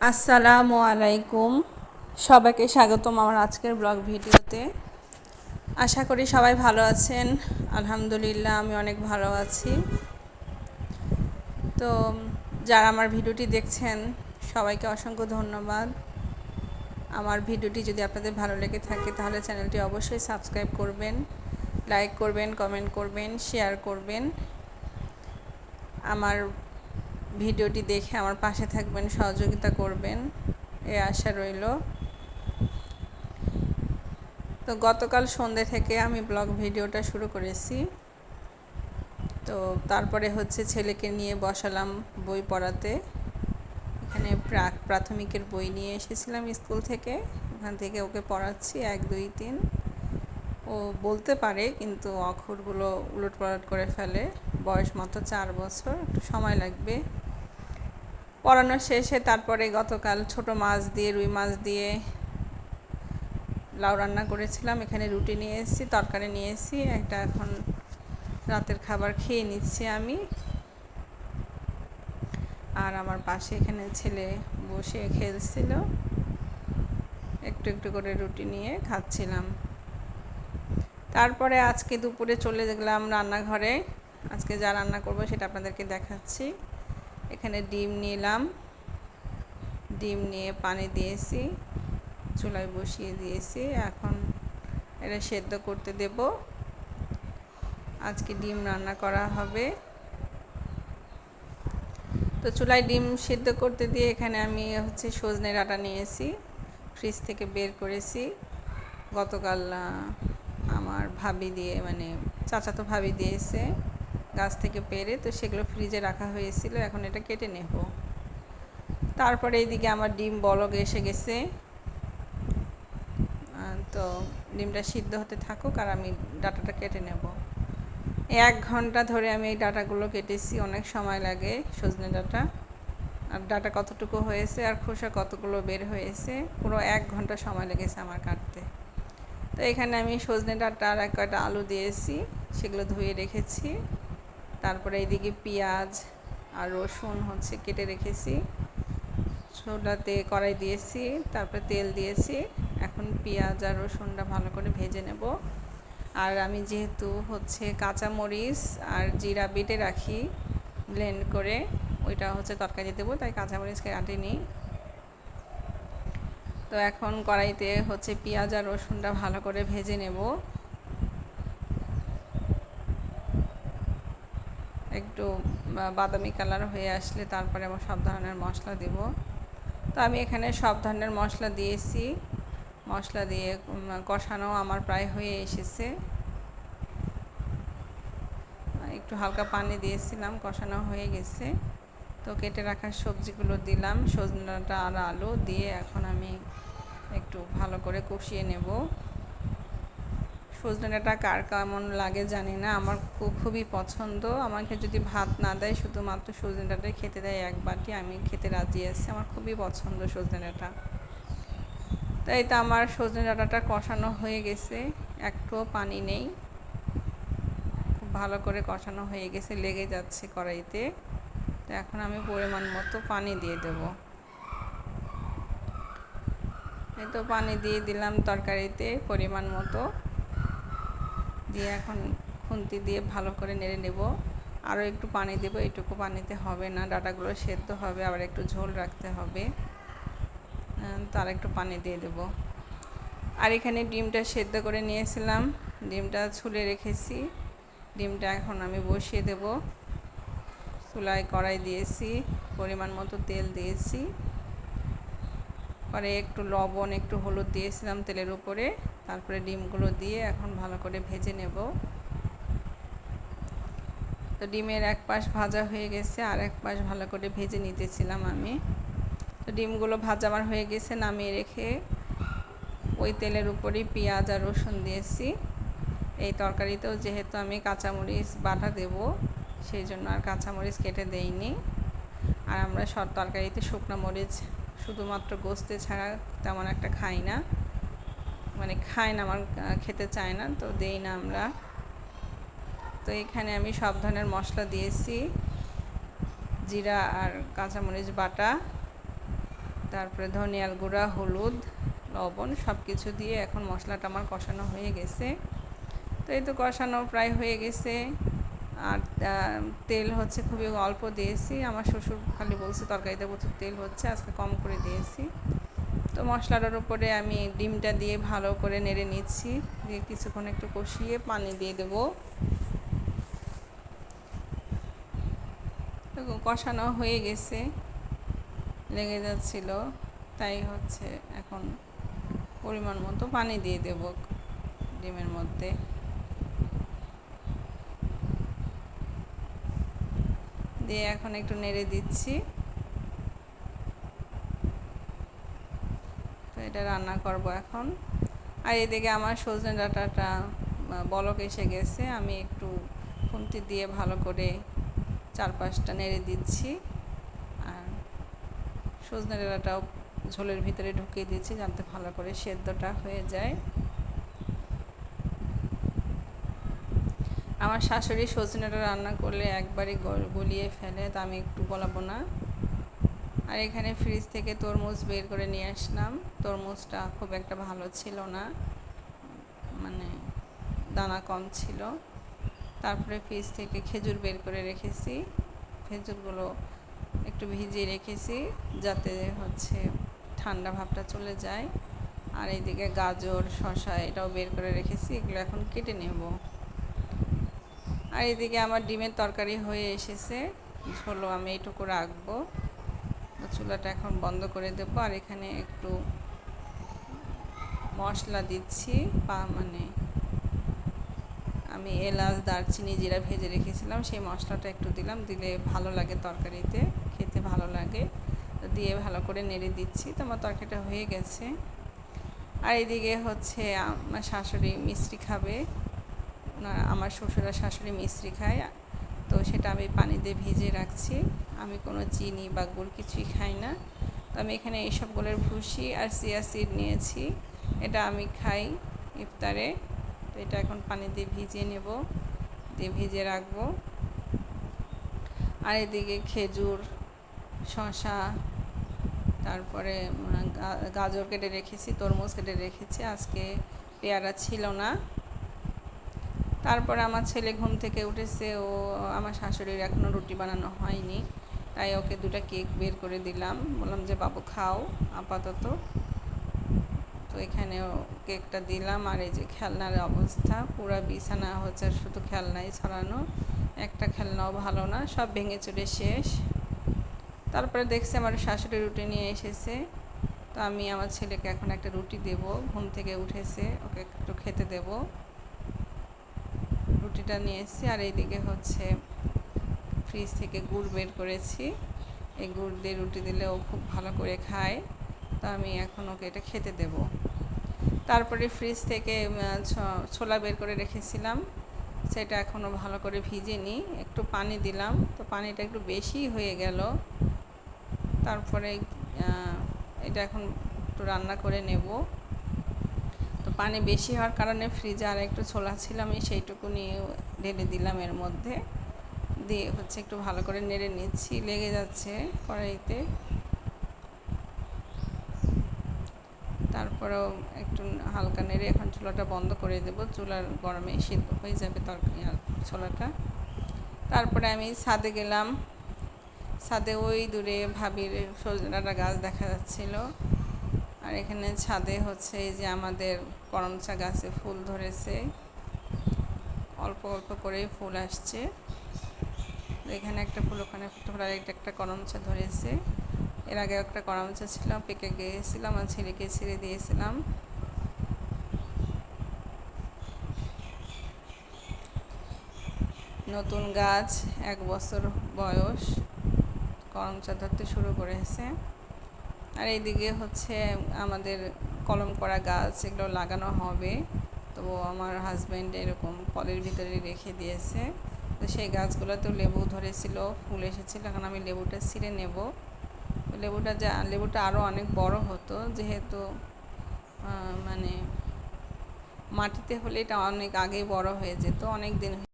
আসসালামু আলাইকুম। সবাইকে স্বাগতম আমার আজকের ব্লগ ভিডিওতে। আশা করি সবাই ভালো আছেন। আলহামদুলিল্লাহ আমি অনেক ভালো আছি। তো যারা আমার ভিডিওটি দেখছেন সবাইকে অসংখ্য ধন্যবাদ। আমার ভিডিওটি যদি আপনাদের ভালো লেগে থাকে তাহলে চ্যানেলটি অবশ্যই সাবস্ক্রাইব করবেন, লাইক করবেন, কমেন্ট করবেন, শেয়ার করবেন। আমার ভিডিওটি দেখে আমার পাশে থাকবেন, সহযোগিতা করবেন, এই আশা রইল। তো গতকাল সন্ধ্যে থেকে আমি ব্লগ ভিডিওটা শুরু করেছি। তো তারপরে ছেলেকে নিয়ে বসালাম বই পড়াতে। এখানে প্রাথমিকের বই নিয়ে এসেছিলাম স্কুল থেকে, ওখান থেকে ওকে পড়াচ্ছি 1, 2, 3। ও বলতে পারে কিন্তু অক্ষরগুলো উলটপালট করে ফেলে। বয়স মাত্র 4 বছর, একটু সময় লাগবে। পড়ানো শেষে তারপরে গতকাল ছোট মাছ দিয়ে, রুই মাছ দিয়ে লাউ রান্না করেছিলাম। এখানে রুটি নিয়ে এসেছি, তরকারি নিয়ে এসেছি একটা। এখন রাতের খাবার খেয়ে নিচ্ছি আমি। আর আমার পাশে এখানে ছেলে বসে খেলছিল, একটু একটু করে রুটি নিয়ে খাচ্ছিলাম। তারপরে আজকে দুপুরে চলে গেলাম রান্নাঘরে। আজকে যা রান্না করব সেটা আপনাদেরকে দেখাচ্ছি। এখানে ডিম নিলাম, ডিম নিয়ে পানি দিয়েছি, চুলায় বসিয়ে দিয়েছি। এখন এটা সেদ্ধ করতে দেব। আজকে ডিম রান্না করা হবে। তো চুলায় ডিম সেদ্ধ করতে দিয়ে এখানে আমি সজনে ডাঁটা নিয়েছি, ফ্রিজ থেকে বের করেছি। গতকাল আমার ভাবি দিয়ে, মানে চাচাতো ভাবি দিয়েছে গাছ থেকে পেড়ে, তো সেগুলো ফ্রিজে রাখা হয়েছিল। এখন এটা কেটে নেব। তারপরে এইদিকে আমার ডিম বলক এসে গেছে। তো ডিমটা সিদ্ধ হতে থাকুক আর আমি ডাঁটাটা কেটে নেব। 1 ঘন্টা ধরে আমি এই ডাঁটাগুলো কেটেছি, অনেক সময় লাগে সজনে ডাঁটা। আর ডাঁটা কতটুকু হয়েছে আর খোসা কতগুলো বের হয়েছে, পুরো 1 ঘন্টা সময় লেগেছে আমার কাটতে। তো এখানে আমি সজনে ডাঁটা আর কয়টা আলু দিয়েছি, সেগুলো ধুয়ে রেখেছি। তারপরে এইদিকে পেঁয়াজ আর রসুন কেটে রেখেছি। চুলাতে কড়াই দিয়েছি, তারপরে তেল দিয়েছি। এখন পেঁয়াজ আর রসুনটা ভালো করে ভেজে নেব। আর আমি যেহেতু কাঁচামরিচ আর জিরা বেটে রাখি ব্লেন্ড করে, ওইটা তরকারি দেবো, তাই কাঁচামরিচকে কাটিনি। তো এখন কড়াইতে পেঁয়াজ আর রসুনটা ভালো করে ভেজে নেব। একটু বাদামি কালার হয়ে আসলে তারপরে আবার সব ধরনের মশলা দেব। তো আমি এখানে সব ধরনের মশলা দিয়েছি। মশলা দিয়ে কষানো আমার প্রায় হয়ে এসেছে। একটু হালকা পানি দিয়েছিলাম, কষানো হয়ে গেছে। তো কেটে রাখা সবজিগুলো দিলাম, সজনে ডাঁটা আর আলু দিয়ে এখন আমি একটু ভালো করে কষিয়ে নেব। সজনে ডাঁটা কার কেমন লাগে জানি না, আমার খুবই পছন্দ। আমাকে যদি ভাত না দেয়, শুধুমাত্র সজনে ডাঁটাই খেতে দেয় 1 বাটি, আমি খেতে রাজি আছি। আমার খুবই পছন্দ সজনে ডাঁটা। তাই তো আমার সজনে ডাঁটাটা কষানো হয়ে গেছে, একটুও পানি নেই, খুব ভালো করে কষানো হয়ে গেছে, লেগে যাচ্ছে কড়াইতে। তো এখন আমি পরিমাণ মতো পানি দিয়ে দেব। এই তো পানি দিয়ে দিলাম তরকারিতে পরিমাণ মতো, দিয়ে এখন খুন্তি দিয়ে ভালো করে নেড়ে নেব। আরও একটু পানি দেব, এইটুকু পানিতে হবে না, ডাঁটাগুলো সেদ্ধ হবে, আবার একটু ঝোল রাখতে হবে। তার একটু পানি দিয়ে দেব। আর এখানে ডিমটা সেদ্ধ করে নিয়েছিলাম, ডিমটা ছুলে রেখেছি। ডিমটা এখন আমি বসিয়ে দেব। চুলায় কড়াই দিয়েছি, পরিমাণ মতো তেল দিয়েছি, পরে একটু লবণ, একটু হলুদ দিয়েছিলাম তেলের উপরে। তারপরে ডিমগুলো দিয়ে এখন ভালো করে ভেজে নেব। তো ডিমের এক পাশ ভাজা হয়ে গেছে, আর এক পাশ ভালো করে ভেজে নিতেছিলাম আমি। তো ডিমগুলো ভাজা আমার হয়ে গেছে, নামিয়ে রেখে ওই তেলের উপরেই পেঁয়াজ আর রসুন দিয়েছি। এই তরকারিতেও যেহেতু আমি কাঁচামরিচ বাটা দেব, সেই জন্য আর কাঁচামরিচ কেটে দেইনি। আর আমরা সব তরকারিতে শুকনো মরিচ শুধুমাত্র গোস্তে ছাড়া তেমন একটা খাই না, মানে খায় না, আমার খেতে চায় না, তো দেই না আমরা। তো এখানে আমি সব ধরনের মশলা দিয়েছি, জিরা আর কাঁচামরিচ বাটা, তারপরে ধনিয়ার গুঁড়া, হলুদ, লবণ সব কিছু দিয়ে এখন মশলাটা আমার কষানো হয়ে গেছে। তো এই তো কষানো প্রায় হয়ে গেছে। আর তেল হচ্ছে খুবই অল্প দিয়েছি। আমার শ্বশুর খালি বলছে তরকারিতে প্রচুর তেল হচ্ছে, আজকে কম করে দিয়েছি। তো মশলাটার উপরে আমি ডিমটা দিয়ে ভালো করে নেড়ে নিচ্ছি, দিয়ে কিছুক্ষণ একটু কষিয়ে পানি দিয়ে দেবো। তো কষানো হয়ে গেছে, লেগে যাচ্ছিল, তাই হচ্ছে এখন পরিমাণ মতো পানি দিয়ে দেব ডিমের মধ্যে। দিয়ে এখন একটু নেড়ে দিচ্ছি। তো এটা রান্না করব এখন। আর এদিকে আমার সজনে ডাঁটাটা বলক এসে গেছে, আমি একটু খুন্তি দিয়ে ভালো করে 4-5টা নেড়ে দিচ্ছি। আর সজনে ডাঁটাটাও ঝোলের ভিতরে ঢুকিয়ে দিচ্ছি যাতে ভালো করে সেদ্ধটা হয়ে যায়। আমার শাশুড়ি সজনেটা রান্না করলে একবারই গলিয়ে ফেলে, তা আমি একটু গলাবো না। আর এখানে ফ্রিজ থেকে তরমুজ বের করে নিয়ে আসলাম। তরমুজটা খুব একটা ভালো ছিল না, মানে দানা কম ছিল। তারপরে ফ্রিজ থেকে খেজুর বের করে রেখেছি, খেজুরগুলো একটু ভিজিয়ে রেখেছি যাতে হচ্ছে ঠান্ডা ভাবটা চলে যায়। আর এইদিকে গাজর, শসা এটাও বের করে রেখেছি, এগুলো এখন কেটে নেব। আর এদিকে আমার ডিমের তরকারি হয়ে এসেছে, ঝোলও আমি এইটুকু রাখবো। চুলাটা এখন বন্ধ করে দেব। আর এখানে একটু মশলা দিচ্ছি, মানে আমি এলাচ, দারচিনি, জিরা ভেজে রেখেছিলাম, সেই মশলাটা একটু দিলাম, দিলে ভালো লাগে তরকারিতে, খেতে ভালো লাগে। দিয়ে ভালো করে নেড়ে দিচ্ছি। তো আমার তরকারিটা হয়ে গেছে। আর এদিকে হচ্ছে আমার শাশুড়ি মিষ্টি খাবে, আমার শ্বশুর আর শাশুড়ি মিষ্টি খায়, তো সেটা আমি পানি দিয়ে ভিজিয়ে রাখছি। আমি কোনো চিনি বা গুড় কিছুই খাই না। তো আমি এখানে এইসবগুলোর ভুসি আর চিয়া সিড নিয়েছি, এটা আমি খাই ইফতারে। তো এটা এখন পানি দিয়ে ভিজিয়ে নেব, দিয়ে ভিজিয়ে রাখবো। আর এদিকে খেজুর, শসা, তারপরে গাজর কেটে রেখেছি, তরমুজ কেটে রেখেছি, আজকে পেয়ারা ছিল না। তারপরে আমার ছেলে ঘুম থেকে উঠেছে, ও আমার শাশুড়ির এখনও রুটি বানানো হয়নি, তাই ওকে 2টা কেক বের করে দিলাম, বললাম যে বাবু খাও আপাতত। তো এখানেও কেকটা দিলাম। আর এই যে খেলনার অবস্থা, পুরো বিছানা হচ্ছে শুধু খেলনাই ছড়ানো, একটা খেলনাও ভালো না, সব ভেঙে চুরে শেষ। তারপরে দেখছি আমার শাশুড়ি রুটি নিয়ে এসেছে, তো আমি আমার ছেলেকে এখন একটা রুটি দেব, ঘুম থেকে উঠেছে, ওকে একটু খেতে দেব। রুটিটা নিয়ে এসেছি। আর এইদিকে হচ্ছে ফ্রিজ থেকে গুড় বের করেছি, এই গুড় দিয়ে রুটি দিলে ও খুব ভালো করে খায়, তো আমি এখন ওকে এটা খেতে দেব। তারপরে ফ্রিজ থেকে ছোলা বের করে রেখেছিলাম, সেটা এখনও ভালো করে ভিজিনি, একটু পানি দিলাম, তো পানিটা একটু বেশি হয়ে গেল। তারপরে এটা এখন একটু রান্না করে নেব। তো পানি বেশি হওয়ার কারণে ফ্রিজে আর একটু ছোলা ছিল, আমি সেইটুকু নিয়ে ঢেলে দিলাম এর মধ্যে, দিয়ে হচ্ছে একটু ভালো করে নেড়ে নিচ্ছি, লেগে যাচ্ছে কড়াইতে। তারপরেও একটু হালকা নেড়ে এখন চুলাটা বন্ধ করে দেব, চুলার গরমে সিদ্ধ হয়ে যাবে তরকারি আর ছোলাটা। তারপরে আমি ছাদে গেলাম, ছাদে ওই দূরে ভাবির সজনে ডাঁটা গাছ দেখা যাচ্ছিল। আর এখানে ছাদে হচ্ছে এই যে আমাদের করমচা গাছে ফুল ধরেছে, অল্প অল্প করে ফুল আসছে। এখানে একটা ফুল, ওখানে একটা করমচা ধরেছে। এর আগে একটা করমচা ছিল, পেকে গিয়েছিলাম, আর ছেলেকে ছেড়ে দিয়েছিলাম। নতুন গাছ, 1 বছর বয়স, করমচা ধরতে শুরু করেছে। আর এইদিকে হচ্ছে আমাদের কলম করা গাছ, এগুলো লাগানো হবে, তো আমার হাজব্যান্ড এরকম পলের ভিতরে রেখে দিয়েছে। তো সেই গাছগুলোতেও লেবু ধরেছিল, ফুল এসেছিল, এখন আমি লেবুটা ছিঁড়ে নেব। লেবুটা আরও অনেক বড় হতো, যেহেতু মানে মাটিতে হলে এটা অনেক আগেই বড় হয়ে যেত, অনেক দিন